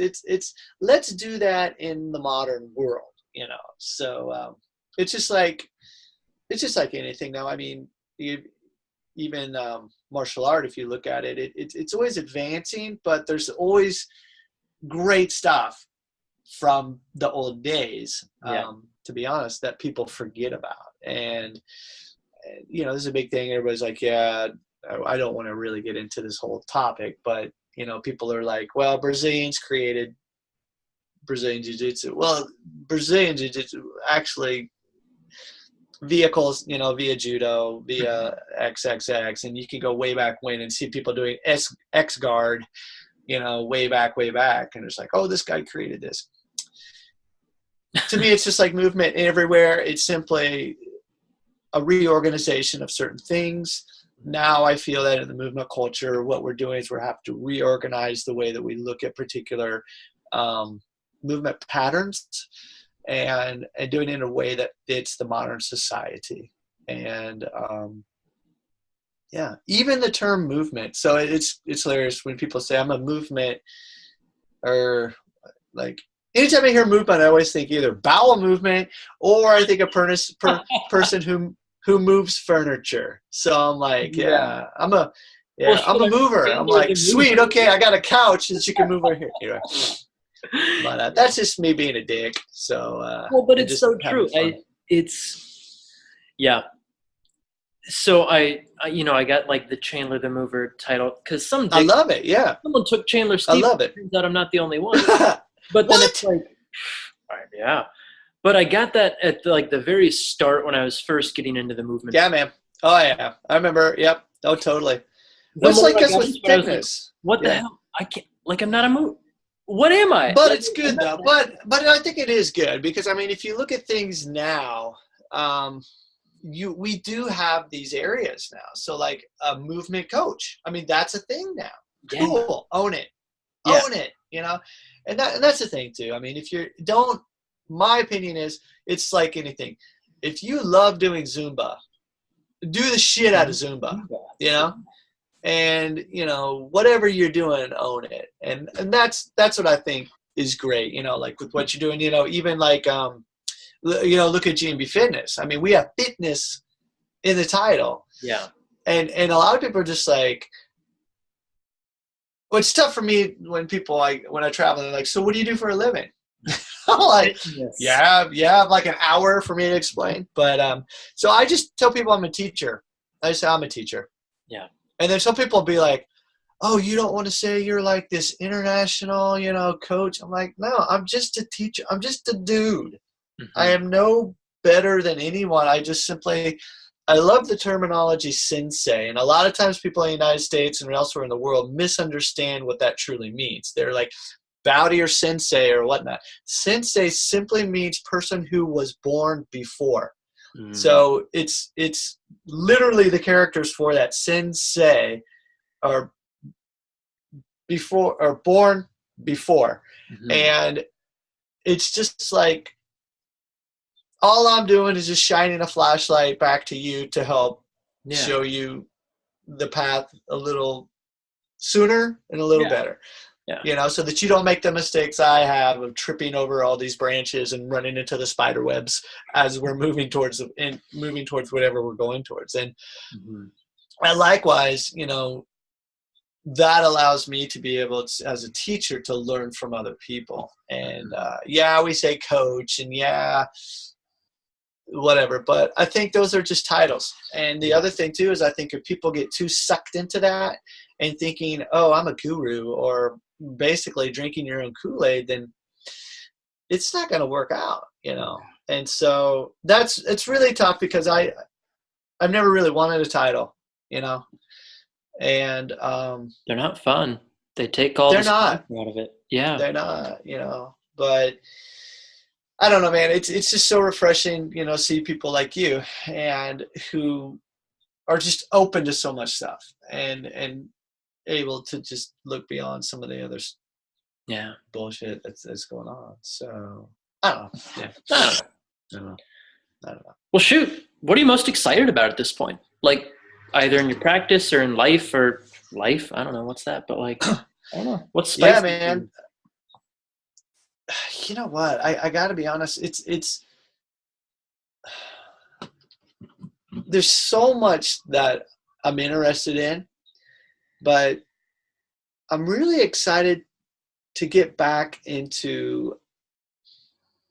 let's do that in the modern world, So it's just like anything now. I mean, even martial art, if you look at it, it's always advancing, but there's always great stuff from the old days, to be honest, that people forget about. And this is a big thing. Everybody's like, I don't want to really get into this whole topic, but people are like, well, Brazilians created Brazilian Jiu-Jitsu. Well, Brazilian Jiu-Jitsu actually vehicles, via judo, via XXX, and you can go way back when and see people doing X guard, way back, and it's like, oh, this guy created this. To me, it's just like movement everywhere. It's simply a reorganization of certain things. Now I feel that in the movement culture, what we're doing is we have to reorganize the way that we look at particular movement patterns, and doing it in a way that fits the modern society. And even the term movement. So it's hilarious when people say I'm a movement, or like anytime I hear movement, I always think either bowel movement or I think a person who moves furniture. So I'm like, I'm a mover. I'm like, sweet, okay, I got a couch that you can move over here. Anyway. But that's just me being a dick. So but it's so true. So I got like the Chandler the Mover title because I love it. Yeah, someone took Chandler Stevens. I love it. Turns out I'm not the only one. But then it's like, But I got that at the very start when I was first getting into the movement. Yeah, man. Oh yeah, I remember. Yep. Oh, totally. What's like this with fitness? What the hell? I can't. I'm not a move. What am I? But it's good though. But I think it is good because I mean, if you look at things now, we do have these areas now. So like a movement coach. I mean, that's a thing now. Yeah. Cool. Own it. Own it. And that's the thing too. I mean, my opinion is it's like anything. If you love doing Zumba, do the shit out of Zumba. And whatever you're doing, own it. And that's what I think is great. Like with what you're doing. Even like look at GMB Fitness. I mean, we have fitness in the title. Yeah. And a lot of people are just like, well, it's tough for me when people when I travel, they're like, so what do you do for a living? I'm like, yeah, like an hour for me to explain. But so I just tell people I'm a teacher. I just say I'm a teacher. Yeah. And then some people will be like, oh, you don't want to say you're like this international, coach. I'm like, no, I'm just a teacher. I'm just a dude. Mm-hmm. I am no better than anyone. I love the terminology sensei. And a lot of times people in the United States and elsewhere in the world misunderstand what that truly means. They're like, bow to your sensei or whatnot. Sensei simply means person who was born before. Mm. So it's literally the characters for that sensei are before or born before. Mm-hmm. And it's just like all I'm doing is just shining a flashlight back to you to help show you the path a little sooner and a little better. Yeah. So that you don't make the mistakes I have of tripping over all these branches and running into the spider webs as we're moving towards whatever we're going towards. And likewise, that allows me to be able to, as a teacher, to learn from other people. And yeah, we say coach and yeah, whatever, but I think those are just titles. And the other thing too is I think if people get too sucked into that and thinking, oh, I'm a guru, or basically drinking your own Kool-Aid, then it's not going to work out, you know. And so it's really tough because I've never really wanted a title, you know. And they're not fun. They take all the fun out of it. Yeah, they're not, you know. But I don't know, man. It's just so refreshing, you know, see people like you and who are just open to so much stuff and able to just look beyond some of the other bullshit that's going on. So I don't know. Yeah, I don't know. Well, shoot. What are you most excited about at this point? Like either in your practice or in life or life? I don't know what's that, but like I don't know. What's spicy? Yeah, man. You know what? I got to be honest. It's there's so much that I'm interested in, but I'm really excited to get back into,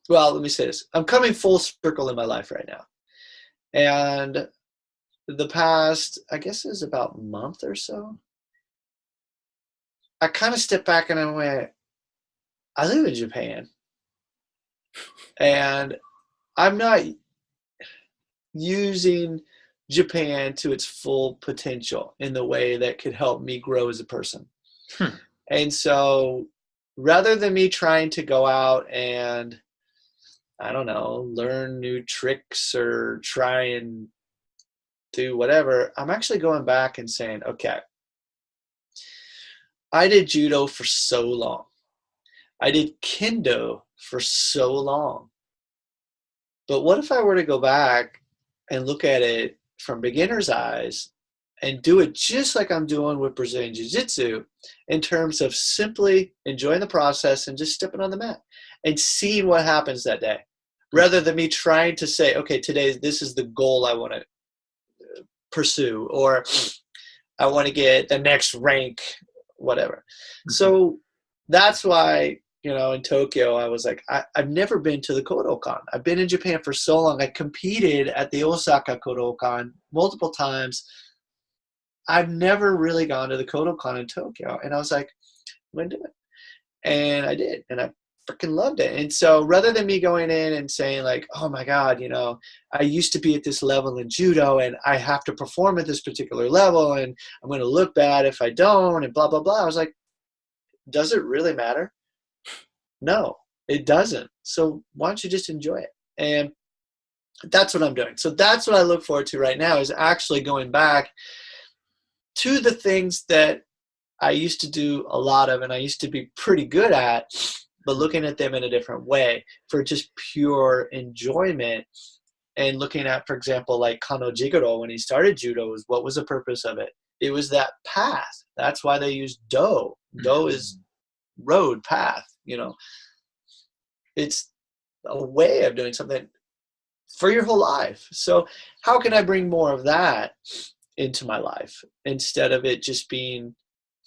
well, let me say this. I'm coming full circle in my life right now. And the past, I guess it was about a month or so, I kind of stepped back and I went, I live in Japan. And I'm not using Japan to its full potential in the way that could help me grow as a person. And so rather than me trying to go out and, I don't know, learn new tricks or try and do whatever, I'm actually going back and saying, okay, I did judo for so long. I did kendo for so long. But what if I were to go back and look at it from beginner's eyes and do it just like I'm doing with Brazilian Jiu-Jitsu in terms of simply enjoying the process and just stepping on the mat and seeing what happens that day, rather than me trying to say, okay, today this is the goal I want to pursue, or I want to get the next rank, whatever. Mm-hmm. So that's why, you know, in Tokyo, I was like, I've never been to the Kodokan. I've been in Japan for so long. I competed at the Osaka Kodokan multiple times. I've never really gone to the Kodokan in Tokyo. And I was like, I'm going to do it. And I did. And I freaking loved it. And so rather than me going in and saying like, oh my God, you know, I used to be at this level in judo and I have to perform at this particular level and I'm going to look bad if I don't and blah, blah, blah. I was like, does it really matter? No, it doesn't. So why don't you just enjoy it? And that's what I'm doing. So that's what I look forward to right now, is actually going back to the things that I used to do a lot of and I used to be pretty good at, but looking at them in a different way for just pure enjoyment. And looking at, for example, like Kano Jigoro, when he started judo, what was the purpose of it? It was that path. That's why they use do. Do is road, path, you know. It's a way of doing something for your whole life. So how can I bring more of that into my life instead of it just being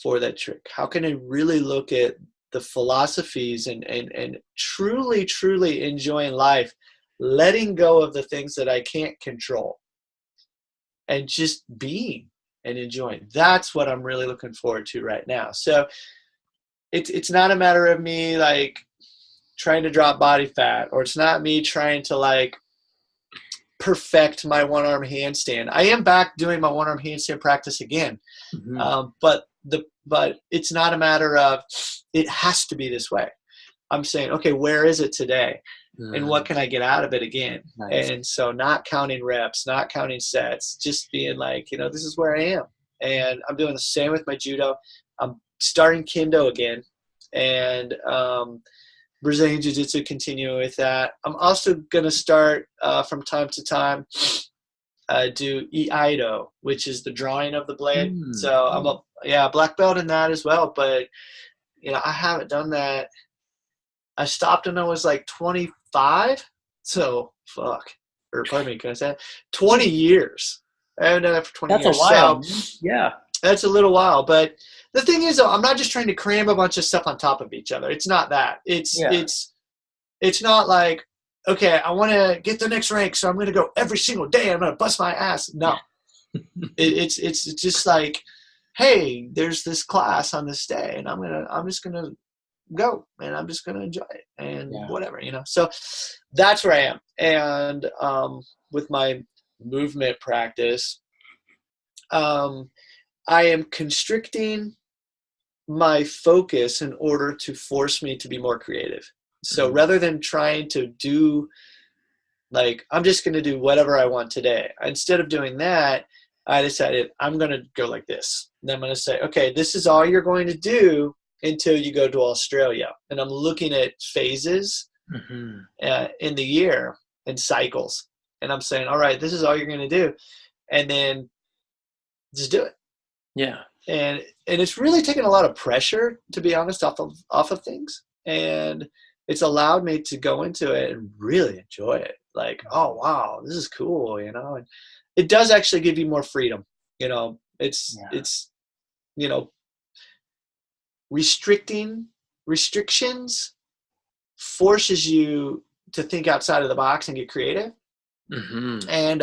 for that trick? How can I really look at the philosophies and truly, truly enjoying life, letting go of the things that I can't control and just being and enjoying? That's what I'm really looking forward to right now. So it's not a matter of me like trying to drop body fat, or it's not me trying to like perfect my one-arm handstand. I am back doing my one-arm handstand practice again. Mm-hmm. But it's not a matter of it has to be this way. I'm saying, okay, where is it today? And what can I get out of it again? Nice. And so not counting reps, not counting sets, just being like, you know, this is where I am. And I'm doing the same with my judo. I'm starting kendo again. And Brazilian Jiu-Jitsu, continuing with that. I'm also going to start from time to time do Iaido, which is the drawing of the blade. So I'm a black belt in that as well. But, you know, I haven't done that. I stopped when I was like 25. So, pardon me, can I say that? 20 years. I haven't done that for 20 years. That's a while. So, yeah. That's a little while. But the thing is, though, I'm not just trying to cram a bunch of stuff on top of each other. It's not that. It's not like, okay, I want to get the next rank, so I'm going to go every single day. I'm going to bust my ass. No, it's just like, hey, there's this class on this day, and I'm just gonna go, and I'm just gonna enjoy it, and whatever, So that's where I am. And with my movement practice, I am constricting my focus in order to force me to be more creative. So rather than trying to do, like, I'm just going to do whatever I want today, instead of doing that, I decided I'm going to go like this. And I'm going to say, okay, this is all you're going to do until you go to Australia. And I'm looking at phases in the year and cycles. And I'm saying, all right, this is all you're going to do. And then just do it. Yeah. And it's really taken a lot of pressure, to be honest, off of things. And it's allowed me to go into it and really enjoy it. Like, oh, wow, this is cool, and it does actually give you more freedom. It's restrictions forces you to think outside of the box and get creative. And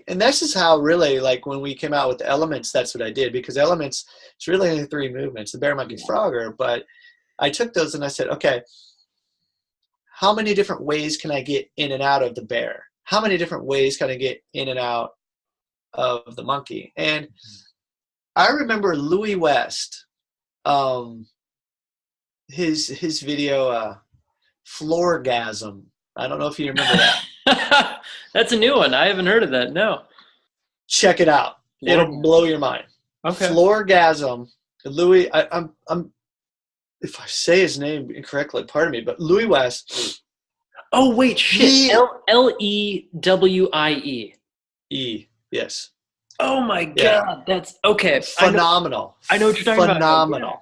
this is how, really, like, when we came out with elements, that's what I did, because elements, it's really only 3 movements, the bear, monkey, frogger. But I took those and I said, okay, how many different ways can I get in and out of the bear? How many different ways can I get in and out of the monkey? And I remember Louis West, his video, Floorgasm. I don't know if you remember that. That's a new one. I haven't heard of that. No. Check it out. It'll blow your mind. Okay. Floorgasm. Louis, I'm if I say his name incorrectly, pardon me, but Louis West. Oh, wait, shit. Lewie. Yes. Oh, my God. That's okay. Phenomenal. I know what you're talking about. Phenomenal.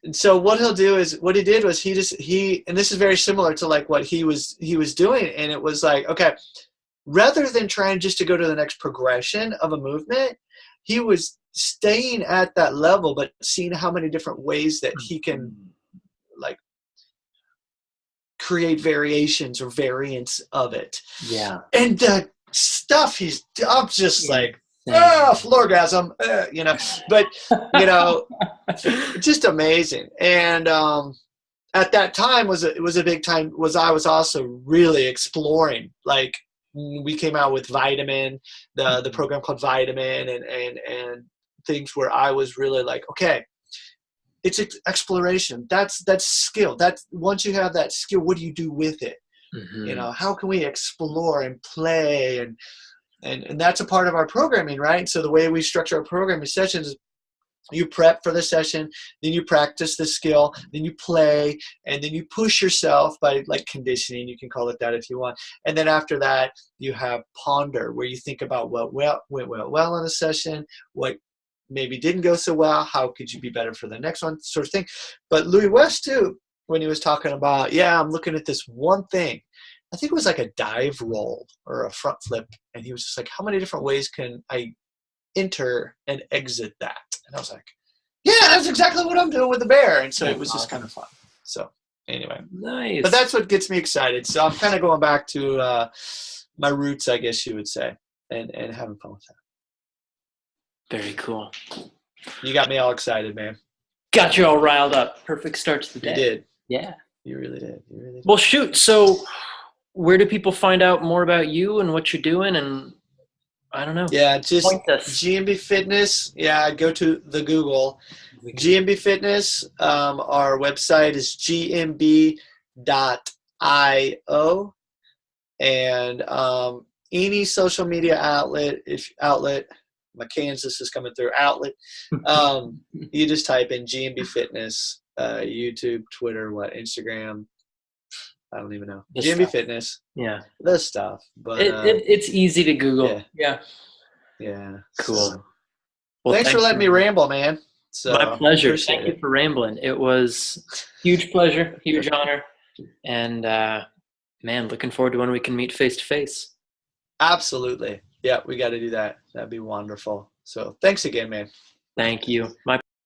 And so what he did was he, and this is very similar to like what he was doing. And it was like, okay, rather than trying just to go to the next progression of a movement, he was staying at that level, but seeing how many different ways that he can, like, create variations or variants of it. Yeah. And the stuff I'm just like, floorgasm, but, just amazing. And at that time it was a big time, I was also really exploring, like, we came out with Vitamin, the program called Vitamin, and things where I was really like, okay, it's exploration. That's skill. That's, once you have that skill, what do you do with it? How can we explore and play, and that's a part of our programming, right? So the way we structure our programming sessions is you prep for the session, then you practice the skill, then you play, and then you push yourself by, like, conditioning. You can call it that if you want. And then after that, you have ponder, where you think about what went well in the session, what maybe didn't go so well, how could you be better for the next one, sort of thing. But Louis West, too, when he was talking about, I'm looking at this one thing, I think it was like a dive roll or a front flip, and he was just like, how many different ways can I enter and exit that? And I was like, that's exactly what I'm doing with the bear. And so it was just kind of fun. So anyway, nice. But that's what gets me excited. So I'm kind of going back to my roots, I guess you would say, and having fun with that. Very cool. You got me all excited, man. Got you all riled up. Perfect start to the day. You did. Yeah. You really did. Well, shoot. So where do people find out more about you and what you're doing? And I don't know. Yeah, just GMB Fitness. Yeah, go to the Google. GMB Fitness. Our website is gmb.io. And any social media outlet, my Kansas is coming through, you just type in GMB Fitness, YouTube, Twitter, Instagram. I don't even know. GMB Fitness. Yeah. This stuff. But it's easy to Google. Yeah. Cool. So, well, thanks for letting me ramble, man. So, my pleasure. Thank you for rambling. It was huge pleasure, huge honor. And man, looking forward to when we can meet face to face. Absolutely. Yeah, we got to do that. That'd be wonderful. So thanks again, man. Thank you. My